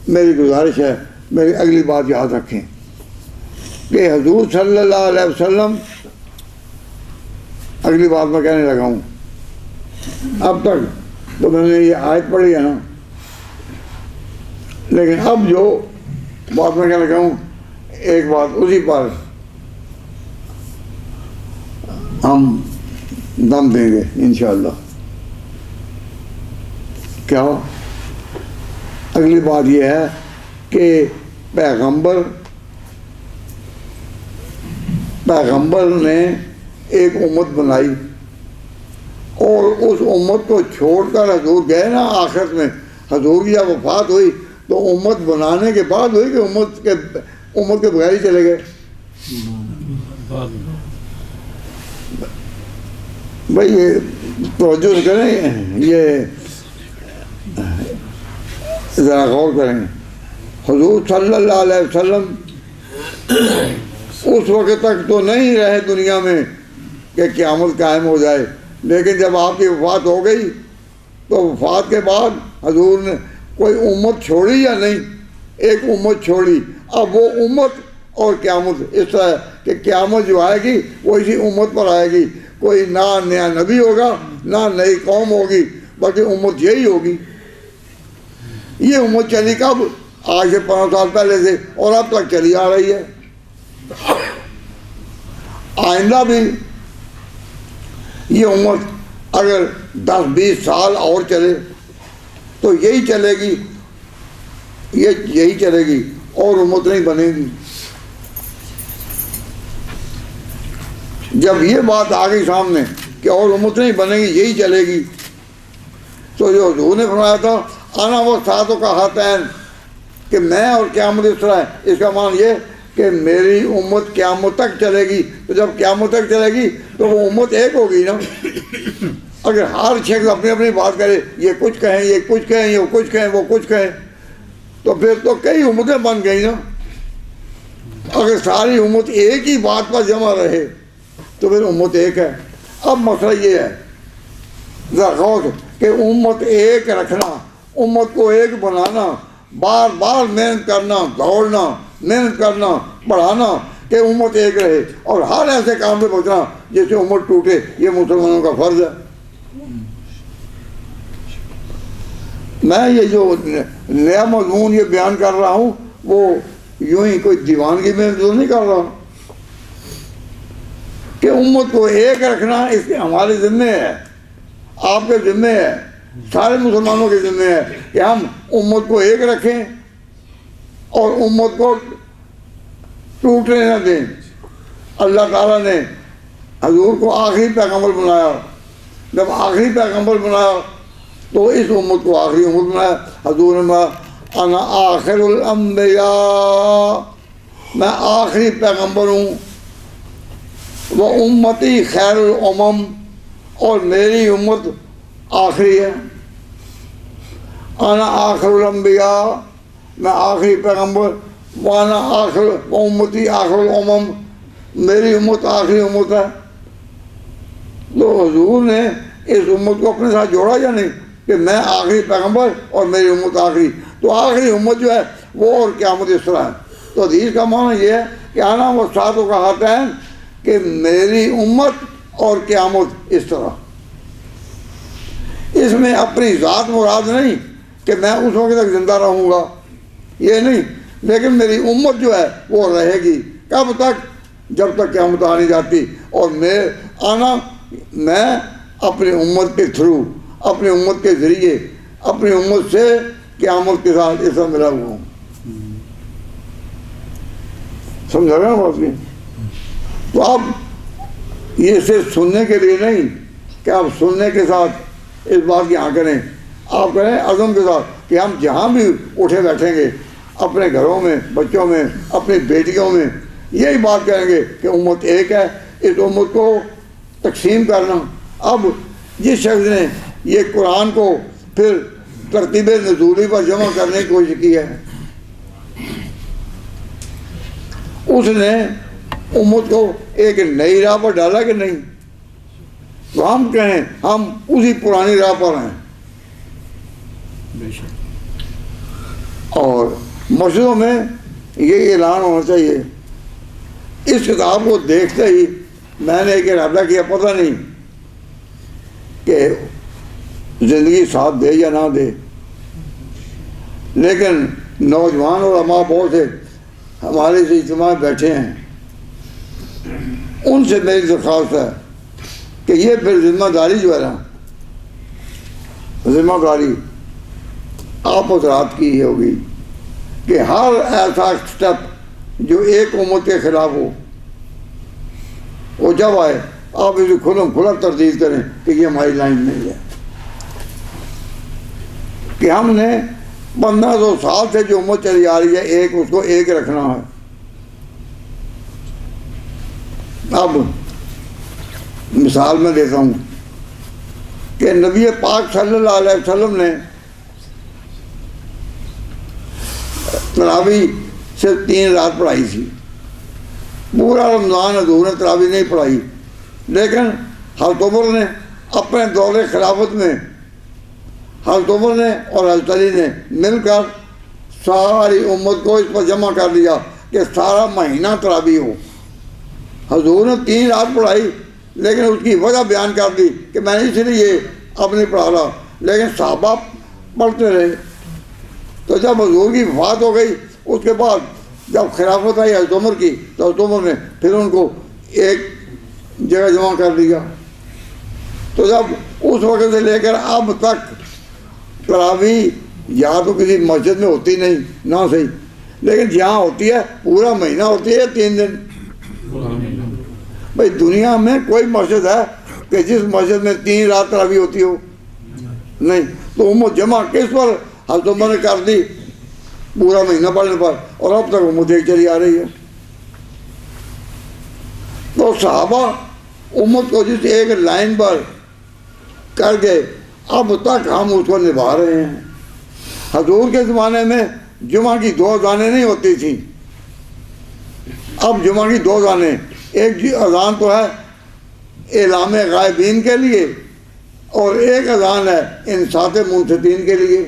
میری گزارش ہے، میری اگلی بات یاد رکھیں کہ حضور صلی اللہ علیہ وسلم، اگلی بات میں کہنے لگا ہوں، اب تک تو میں نے یہ آیت پڑھی ہے نا، لیکن اب جو بات میں کہنے لگا ہوں ایک بات اسی پر ہم دم دیں گے انشاءاللہ۔ کیا اگلی بات یہ ہے کہ پیغمبر نے ایک امت بنائی اور اس امت کو چھوڑ کر حضور گئے نا آخرت میں، حضور کی جب وفات ہوئی تو امت بنانے کے بعد ہوئی کہ امت کے بغیر ہی چلے گئے؟ بھائی یہ توجہ کریں، یہ ذرا غور کریں۔ حضور صلی اللہ علیہ وسلم اس وقت تک تو نہیں رہے دنیا میں کہ قیامت قائم ہو جائے، لیکن جب آپ کی وفات ہو گئی تو وفات کے بعد حضور نے کوئی امت چھوڑی یا نہیں؟ ایک امت چھوڑی۔ اب وہ امت اور قیامت اس طرح کہ قیامت جو آئے گی وہ اسی امت پر آئے گی، کوئی نہ نیا نبی ہوگا نہ نئی قوم ہوگی، بلکہ امت یہی ہوگی۔ یہ امت چلی کب؟ آج سے 5 سال پہلے سے اور اب تک چلی آ رہی ہے۔ آئندہ بھی یہ امت اگر 10-20 سال اور چلے تو یہی چلے گی، یہی چلے گی اور امت نہیں بنے گی۔ جب یہ بات آ گئی سامنے کہ اور امت نہیں بنے گی، یہی چلے گی، تو جو حضور نے فرمایا تھا آنا وہ ساتوں کا ہاتین کہ میں اور قیامت اس طرح ہے، اس کا معنی یہ کہ میری امت قیامت تک چلے گی۔ تو جب قیامت تک چلے گی تو وہ امت ایک ہوگی نا۔ اگر ہر شخص اپنی اپنی بات کرے، یہ کچھ کہیں، یہ کچھ کہیں، یہ کچھ کہیں، وہ کچھ کہیں، تو پھر تو کئی امتیں بن گئی نا۔ اگر ساری امت ایک ہی بات پر جمع رہے تو پھر امت ایک ہے۔ اب مسئلہ یہ ہے ذرا غور کہ امت ایک رکھنا، امت کو ایک بنانا، بار بار محنت کرنا، دوڑنا، محنت کرنا، پڑھانا کہ امت ایک رہے، اور ہر ایسے کام پہ پہنچنا جس سے امت ٹوٹے، یہ مسلمانوں کا فرض ہے۔ میں یہ جو نیا مضمون یہ بیان کر رہا ہوں وہ یوں ہی کوئی دیوانگی میں تو نہیں کر رہا کہ امت کو ایک رکھنا اس کے ہمارے ذمے ہے، آپ کے ذمے ہے، سارے مسلمانوں کے ذمے ہے کہ ہم امت کو ایک رکھیں اور امت کو ٹوٹنے نہ دیں۔ اللہ تعالیٰ نے حضور کو آخری پیغمبر بنایا، جب آخری پیغمبر بنایا تو اس امت کو آخری امت بنایا۔ حضور نے بنایا انا آخر الانبیاء، میں آخری پیغمبر ہوں، وہ امتی خیر الامم، اور میری امت آخری ہے۔ انا آخر الانبیاء، میں آخری پیغمبر، وانا آخر امتی آخر الامم، میری امت آخری امت ہے۔ تو حضور نے اس امت کو اپنے ساتھ جوڑا یا نہیں کہ میں آخری پیغمبر اور میری امت آخری؟ تو آخری امت جو ہے وہ اور قیامت اس طرح ہے۔ تو حدیث کا معنی یہ ہے کہ آنا وہ ساتوں کا ہاتین کہ میری امت اور قیامت اس طرح. اس میں اپنی ذات مراد نہیں کہ میں اس وقت تک زندہ رہوں گا، یہ نہیں، لیکن میری امت جو ہے وہ رہے گی. کب تک؟ جب تک قیامت آ نہیں جاتی. اور میں اپنی امت کے تھرو، اپنی امت کے ذریعے، اپنی امت سے قیامت کے ساتھ اس طرح ملا ہوا ہوں. سمجھا گیا بات نہیں؟ تو آپ یہ صرف سننے کے لیے نہیں کہ آپ سننے کے ساتھ اس بات کی ہاں کریں، آپ کریں عزم کے ساتھ کہ ہم جہاں بھی اٹھے بیٹھیں گے، اپنے گھروں میں، بچوں میں، اپنی بیٹیوں میں یہی بات کریں گے کہ امت ایک ہے. اس امت کو تقسیم کرنا. اب جس شخص نے یہ قرآن کو پھر ترتیب نزولی پر جمع کرنے کی کوشش کی ہے، اس نے امت کو ایک نئی راہ پر ڈالا کہ نہیں؟ تو ہم کہیں ہم اسی پرانی راہ پر ہیں. اور مسجدوں میں یہ اعلان ہونا چاہیے. اس کتاب کو دیکھتے ہی میں نے ایک ارادہ کیا، پتہ نہیں کہ زندگی ساتھ دے یا نہ دے، لیکن نوجوان علماء بہت سے ہمارے سے اجتماع بیٹھے ہیں، ان سے میری درخواست ہے کہ یہ پھر ذمہ داری جو ہے نا، ذمہ داری آپ حضرات کی ہوگی کہ ہر ایسا اسٹیپ جو ایک امت کے خلاف ہو، وہ جب آئے آپ اسے کھلم کھلا تردید کریں کہ یہ ہماری لائن نہیں ہے. کہ ہم نے 1500 سال سے جو امت چلی آ رہی ہے، ایک اس کو ایک رکھنا ہے. اب مثال میں دیتا ہوں کہ نبی پاک صلی اللہ علیہ وسلم نے تراویح صرف 3 رات پڑھائی تھی. پورا رمضان حضور نے تراویح نہیں پڑھائی، لیکن حضرت عمر نے اپنے دور خلافت میں، حضرت عمر نے اور حضرت علی نے مل کر ساری امت کو اس پر جمع کر دیا کہ سارا مہینہ تراویح ہو. حضور نے 3 رات پڑھائی، لیکن اس کی وجہ بیان کر دی کہ میں نے اس لیے اب نہیں پڑھا رہا، لیکن صحابہ پڑھتے رہے. تو جب حضور کی وفات ہو گئی، اس کے بعد جب خلافت آئی حضرت عمر کی، تو حضرت عمر نے پھر ان کو ایک جگہ جمع کر دیا. تو جب اس وقت سے لے کر اب تک تراویح یا تو کسی مسجد میں ہوتی نہیں نہ صحیح، لیکن جہاں ہوتی ہے پورا مہینہ ہوتی ہے 3 دن. بھائی دنیا میں کوئی مسجد ہے کہ جس مسجد میں 3 رات تراویح ہوتی ہو؟ نہیں. تو امت جمع کس پر حضرت عمر نے کر دی؟ پورا مہینہ پڑھنے پر، اور اب تک امت ایک چلی آ رہی ہے. تو صحابہ امت کو جس ایک لائن پر کر گئے، اب تک ہم اس کو نبھا رہے ہیں. حضور کے زمانے میں جمعہ کی 2 اذانیں نہیں ہوتی تھیں، اب جمعہ کی 2 اذانیں. ایک اذان تو ہے اعلام غائبین کے لیے، اور ایک اذان ہے انصات منصتین کے لیے.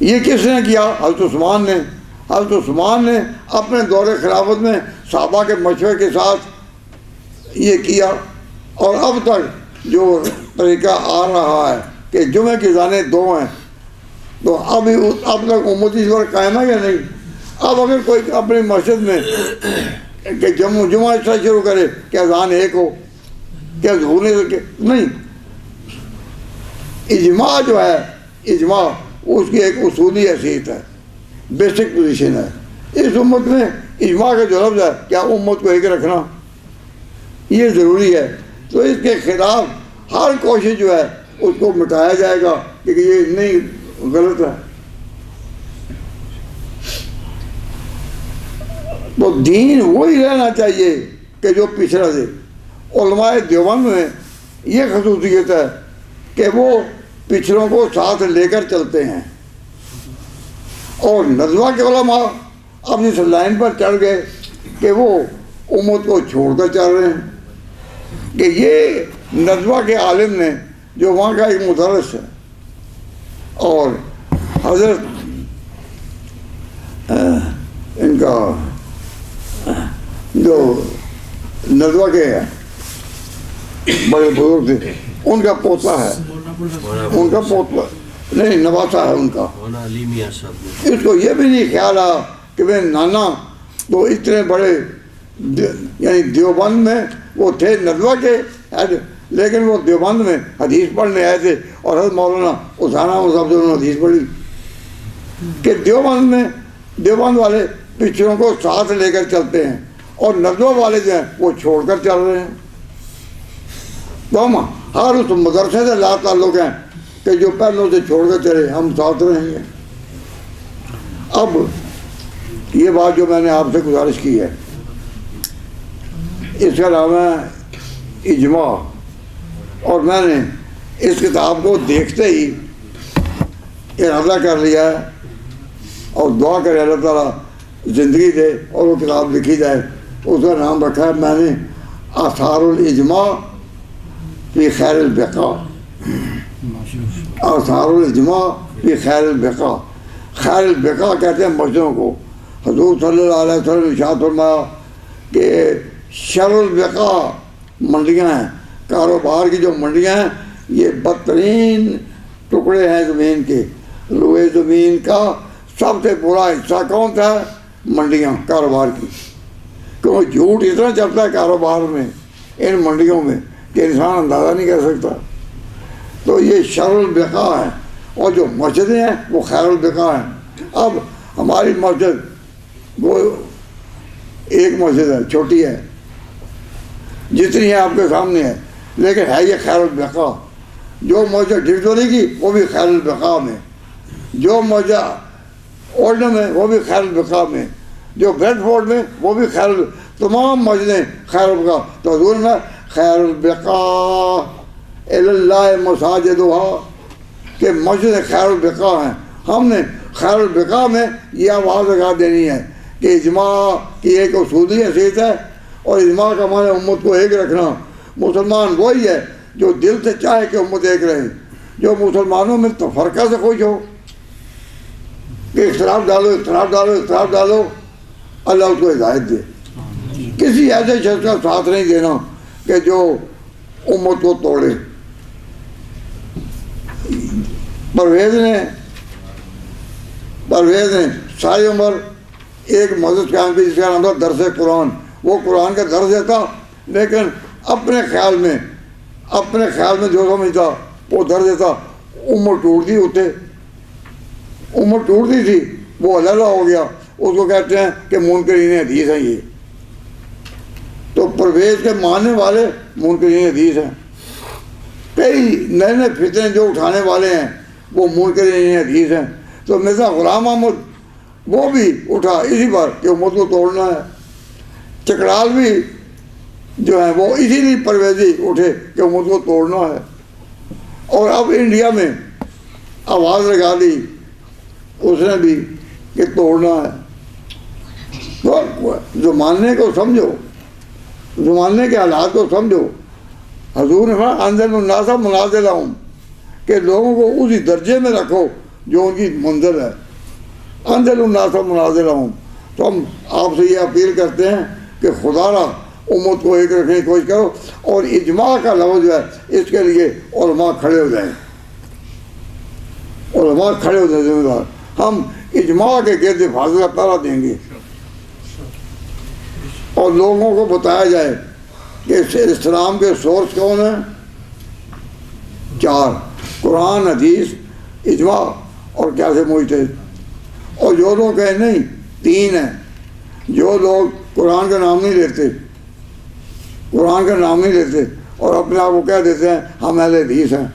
یہ کس نے کیا؟ حضرت عثمان نے. حضرت عثمان نے اپنے دور خلافت میں صحابہ کے مشورے کے ساتھ یہ کیا، اور اب تک جو طریقہ آ رہا ہے کہ جمعہ کی اذانیں 2 ہیں، تو اب تک امت اس پر قائم ہے یا نہیں؟ اب اگر کوئی اپنی مسجد میں کہ جمعہ اس طرح شروع کرے کہ اذان 1 ہو، کیا ضرور نہیں. اجماع جو ہے، اجماع اس کی ایک اصولی حیثیت ہے، بیسک پوزیشن ہے. اس امت میں اجماع کا جو لفظ ہے، کیا امت کو ایک رکھنا یہ ضروری ہے. تو اس کے خلاف ہر کوشش جو ہے اس کو مٹایا جائے گا کہ یہ نہیں، غلط ہے. تو دین وہی رہنا چاہیے کہ جو پچھڑا دے. علماء دیوبند میں یہ خصوصیت ہے کہ وہ پچھڑوں کو ساتھ لے کر چلتے ہیں، اور نزوہ کے علماء اب اس لائن پر چڑھ گئے کہ وہ امت کو چھوڑ کر چل رہے ہیں. کہ یہ نزوہ کے عالم نے جو وہاں کا ایک مدرس ہے، اور حضرت عبداللہ بن مسعود رضی اللہ عنہ سے روایت ہے کہ حضرت صلی اللہ علیہ وسلم نے فرمایا کہ جو شخص 3 رات تراویح پڑھے، 2 رات کا جو ندوہ کے ہیں بڑے بزرگ تھے، ان کا پوتا ہے، ان کا پوتا نہیں نواسا ہے ان کا. اس کو یہ بھی نہیں خیال آیا کہ میں نانا تو اتنے بڑے یعنی دیوبند میں وہ تھے ندوہ کے، لیکن وہ دیوبند میں حدیث پڑھنے آئے تھے اور حضرت مولانا اسامہ صاحب سے انہوں نے حدیث پڑھی کہ دیوبند میں دیوبند والے پچھڑوں کو ساتھ لے کر چلتے ہیں اور ندوہ والے جو ہیں وہ چھوڑ کر چل رہے ہیں. تو ہم ہر اس مدرسے سے لا تعلق ہیں کہ جو پہلوں سے چھوڑ کر چلے ہم ساتھ رہیں گے. اب یہ بات جو میں نے آپ سے گزارش کی ہے، اس کا نام ہے اجماع، اور میں نے اس کتاب کو دیکھتے ہی ارادہ کر لیا ہے اور دعا کرے اللہ تعالیٰ زندگی دے اور وہ کتاب لکھی جائے. اس کا نام رکھا ہے میں نے آثار الاجماع فی خیر البقاء. آثار الاجماع فی خیر البقاء. خیر البقاء کہتے ہیں مسجدوں کو. حضور صلی اللہ علیہ وسلم ارشاد فرمایا کہ شر البقاء منڈیاں ہیں، کاروبار کی جو منڈیاں ہیں یہ بدترین ٹکڑے ہیں زمین کے. روئے زمین کا سب سے برا حصہ کون تھا؟ منڈیاں، کاروبار کی. کیوں جھوٹ اتنا چلتا ہے کاروبار میں، ان منڈیوں میں، کہ انسان اندازہ نہیں کر سکتا. تو یہ شر البقاء ہے، اور جو مسجدیں ہیں وہ خیر البقاء ہیں. اب ہماری مسجد وہ ایک مسجد ہے، چھوٹی ہے جتنی ہے آپ کے سامنے ہے، لیکن ہے یہ خیر البقاء. جو مسجد ڈیوزوری کی وہ بھی خیر البقاء میں، جو مسجد اولڈم میں وہ بھی خیر البقاء میں، جو بریڈ فورڈ میں وہ بھی خیر تمام مسجدیں خیر البقاء. تو حضور میں خیر البقاء الی اللہ مساجدہا کہ مسجد خیر البقاء ہیں. ہم نے خیر البقاء میں یہ آواز لگا دینی ہے کہ اجماع کی ایک اصولی حیثیت ہے، اور اجماع کا معنی امت کو ایک رکھنا. مسلمان وہی ہے جو دل سے چاہے کہ امت ایک رہے. جو مسلمانوں میں تفرقہ سے خوش ہو کہ اختلاف ڈالو اختلاف ڈالو اختلاف ڈالو، اللہ اس کو ہدایت دے. کسی ایسے شخص کا ساتھ نہیں دینا کہ جو امت کو توڑے. پرویز نے ساری عمر ایک مسجد قائم کی جس کا نام تھا درس قرآن. وہ قرآن کا درس دیتا، لیکن اپنے خیال میں جو سمجھتا وہ درس دیتا. عمر ٹوٹتی ہوتے، عمر ٹوٹتی تھی، وہ علیحدہ ہو گیا. اس کو کہتے ہیں کہ منکرین حدیث ہیں. یہ تو پرویز کے ماننے والے منکرین حدیث ہیں. کئی نئے نئے فتنے جو اٹھانے والے ہیں وہ منکرین حدیث ہیں. تو مرزا غلام احمد وہ بھی اٹھا اسی پر کہ امت کو توڑنا ہے. چکڑال بھی جو ہیں وہ اسی لیے پرویزی اٹھے کہ امت کو توڑنا ہے. اور اب انڈیا میں آواز لگا دی اس نے بھی کہ توڑنا ہے. تو زمانے کو سمجھو، زمانے کے حالات کو سمجھو. حضور نے فرمایا انزل الناس منازلہم کہ لوگوں کو اسی درجے میں رکھو جو ان کی منزل ہے. انزل الناس منازلہم. تو ہم آپ سے یہ اپیل کرتے ہیں کہ خدا را امت کو ایک رکھنے کی کوشش کرو، اور اجماع کا لفظ جو ہے اس کے لیے علماء کھڑے ہو جائیں. علماء کھڑے ہو جائیں ذمہ دار. ہم اجماع کے گرد حفاظت کا پہرا دیں گے اور لوگوں کو بتایا جائے کہ اسلام کے سورس کون ہیں. 4 قرآن، حدیث، اجماع اور کیا سے مجتہد. اور جو لوگ کہیں نہیں 3 ہیں. جو لوگ قرآن کا نام نہیں لیتے، قرآن کا نام نہیں لیتے اور اپنے آپ کو کہہ دیتے ہیں ہم اہل حدیث ہیں،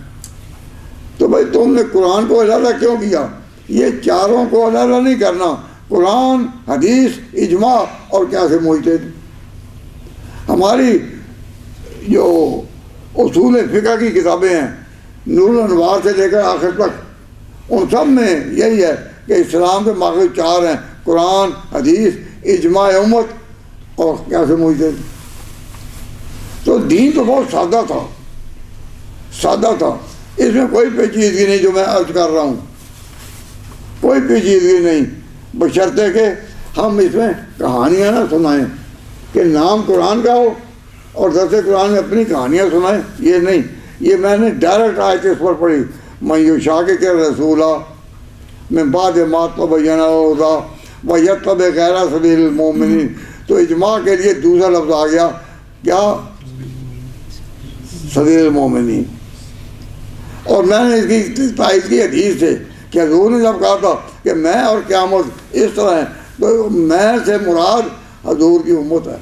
تو بھائی تم نے قرآن کو علیحدہ کیوں کیا؟ یہ چاروں کو علیحدہ نہیں کرنا، قرآن، حدیث، اجماع اور کیا سے مجتہد. ہماری جو اصول فقہ کی کتابیں ہیں نور الانوار سے لے کر آخر تک، ان سب میں یہی ہے کہ اسلام کے ماخذ 4 ہیں: قرآن، حدیث، اجماع امت اور کیا سے مجتہد. تو دین تو بہت سادہ تھا، سادہ تھا. اس میں کوئی پیچیدگی نہیں جو میں عرض کر رہا ہوں، کوئی پیچیدگی نہیں، بشرطے کہ ہم اس میں کہانیاں نہ سنائیں کہ نام قرآن کا ہو اور درس قرآن میں اپنی کہانیاں سنائیں، یہ نہیں. یہ میں نے ڈائریکٹ آیت اس پر پڑھی، من یشاقق الرسول من بعد ما تبین له الہدی ویتبع غیر سبیل المؤمنین. تو اجماع کے لیے دوسرا لفظ آ گیا، کیا؟ سبیل المؤمنین. اور میں نے اس کی تائید کی حدیث سے کہ حضور نے جب کہا تھا کہ میں اور قیامت اس طرح ہے، تو میں سے مراد حضور کی امت ہے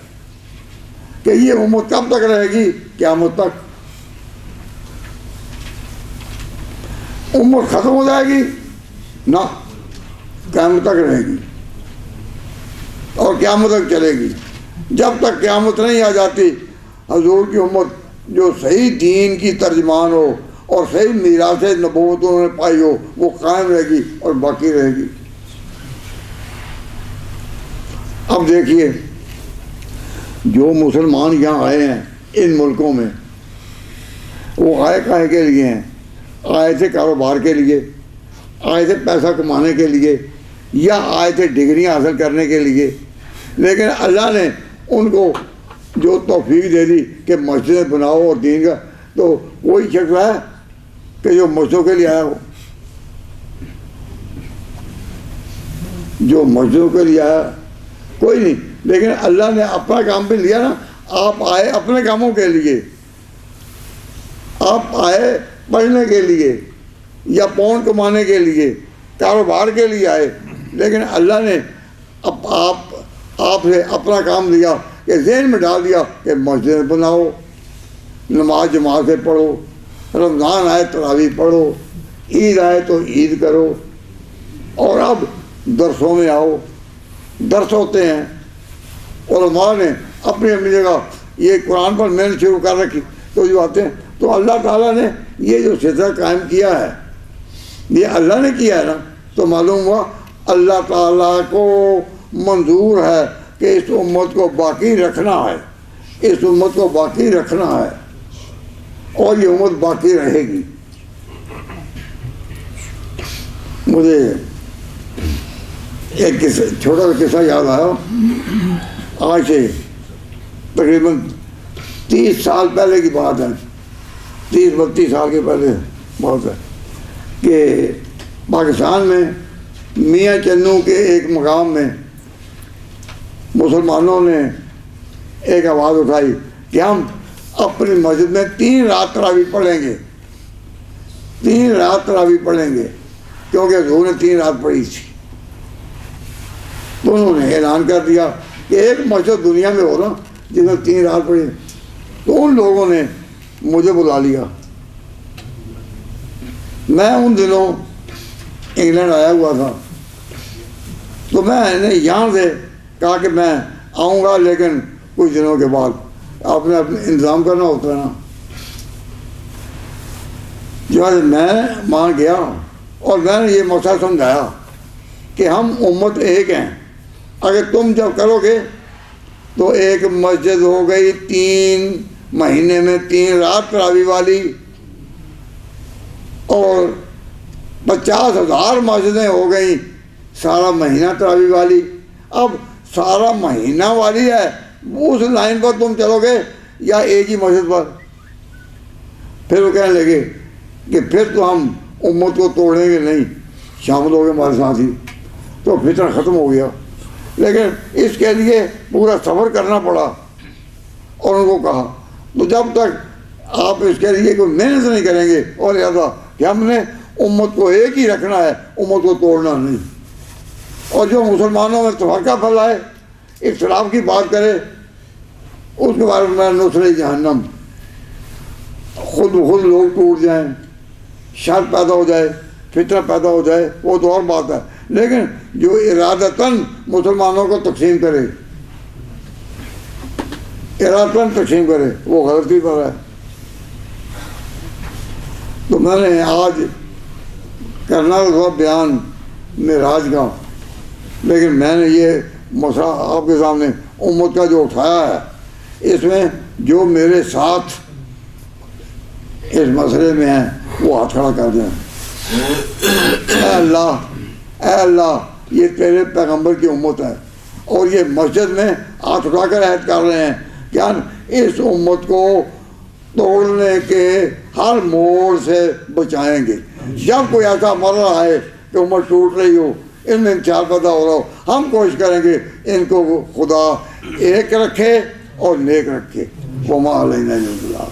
کہ یہ امت کب تک رہے گی؟ قیامت تک. امت ختم ہو جائے گی؟ نہ، قیامت تک رہے گی اور قیامت تک چلے گی. جب تک قیامت نہیں آ جاتی حضور کی امت جو صحیح دین کی ترجمان ہو اور صحیح میراث نبوت انہوں نے پائی ہو وہ قائم رہے گی اور باقی رہے گی. اب دیکھیے جو مسلمان یہاں آئے ہیں ان ملکوں میں، وہ آئے کاہے کے لیے ہیں؟ آئے تھے کاروبار کے لیے، آئے تھے پیسہ کمانے کے لیے، یا آئے تھے ڈگریاں حاصل کرنے کے لیے. لیکن اللہ نے ان کو جو توفیق دے دی کہ مسجدیں بناؤ اور دین کا، تو کوئی شخص ہے کہ جو مسجدوں کے لیے آیا ہو؟ جو مسجدوں کے لیے آیا کوئی نہیں. لیکن اللہ نے اپنا کام بھی لیا نا. آپ آئے اپنے کاموں کے لیے، آپ آئے پڑھنے کے لیے یا پاؤنڈ کمانے کے لیے، کاروبار کے لیے آئے، لیکن اللہ نے آپ سے اپنا کام لیا کہ ذہن میں ڈال دیا کہ مسجد بناؤ، نماز جماعت سے پڑھو، رمضان آئے تراویح پڑھو، عید آئے تو عید کرو، اور اب درسوں میں آؤ. درس ہوتے ہیں، علماء نے اپنی اپنی جگہ یہ قرآن پر محنت شروع کر رکھی، تو جو آتے ہیں تو اللہ تعالیٰ نے یہ جو سلسلہ قائم کیا ہے یہ اللہ نے کیا ہے نا. تو معلوم ہوا اللہ تعالیٰ کو منظور ہے کہ اس امت کو باقی رکھنا ہے، اس امت کو باقی رکھنا ہے، اور یہ امت باقی رہے گی. مجھے ایک چھوٹا سا قصہ یاد آیا. آج سے تقریباً 30 سال پہلے کی بات ہے، 30-32 سال کے پہلے بات ہے کہ پاکستان میں میاں چنو کے ایک مقام میں مسلمانوں نے ایک آواز اٹھائی کہ ہم اپنی مسجد میں 3 رات تراویح پڑھیں گے، 3 رات تراویح پڑھیں گے، کیونکہ حضور نے 3 رات پڑھی تھی. تو انہوں نے اعلان کر دیا کہ ایک مسجد دنیا میں ہو نا جس میں 3 رات پڑھی. تو ان لوگوں نے مجھے بلا لیا. میں ان دنوں انگلینڈ آیا ہوا تھا، تو میں نے یہاں سے کہا کہ میں آؤں گا لیکن کچھ دنوں کے بعد. آپ نے اپنے انتظام کرنا ہوتا ہے نا. جو ہے میں وہاں گیا اور میں نے یہ مسئلہ سمجھایا کہ ہم امت ایک ہیں. اگر تم جب کرو گے تو ایک مسجد ہو گئی 3 مہینے میں 3 رات تراویح والی، اور 50,000 مسجدیں ہو گئیں سارا مہینہ تراویح والی. اب سارا مہینہ والی ہے، اس لائن پر تم چلو گے یا ایک ہی مسجد پر؟ پھر وہ کہنے لگے کہ پھر تو ہم امت کو توڑیں گے نہیں، شامل ہو گئے ہمارے ساتھ ہی. تو فتنہ ختم ہو گیا. لیکن اس کے لیے پورا صبر کرنا پڑا. اور ان کو کہا تو جب تک آپ اس کے لیے کوئی محنت نہیں کریں گے اور لہٰذا کہ ہم نے امت کو ایک ہی رکھنا ہے، امت کو توڑنا نہیں. اور جو مسلمانوں میں تفرقہ پھیلائے، اختلاف کی بات کرے، اس کے بارے میں نصرت جہنم. خود بخود لوگ ٹوٹ جائیں، شر پیدا ہو جائے، فتنہ پیدا ہو جائے، وہ تو اور بات ہے. لیکن جو ارادتاً مسلمانوں کو تقسیم کرے، ارادتاً تقسیم کرے، وہ غلطی پر ہے. تو میں نے آج کرنا تھا بیان معراج کا، لیکن میں نے یہ مسئلہ آپ کے سامنے امت کا جو اٹھایا ہے، اس میں جو میرے ساتھ اس مسئلے میں ہیں وہ ہاتھ کھڑا کر دیں. اے اللہ، اے اللہ، یہ تیرے پیغمبر کی امت ہے، اور یہ مسجد میں ہاتھ اٹھا کر عہد کر رہے ہیں کہ ہم اس امت کو توڑنے کے ہر موڑ سے بچائیں گے. جب کوئی ایسا مرحلہ آئے کہ امت ٹوٹ رہی ہو، ان میں انتشار پیدا ہو رہا ہو، ہم کوشش کریں گے ان کو خدا ایک رکھے اور نیک رکھے. وما علینا الا البلاغ.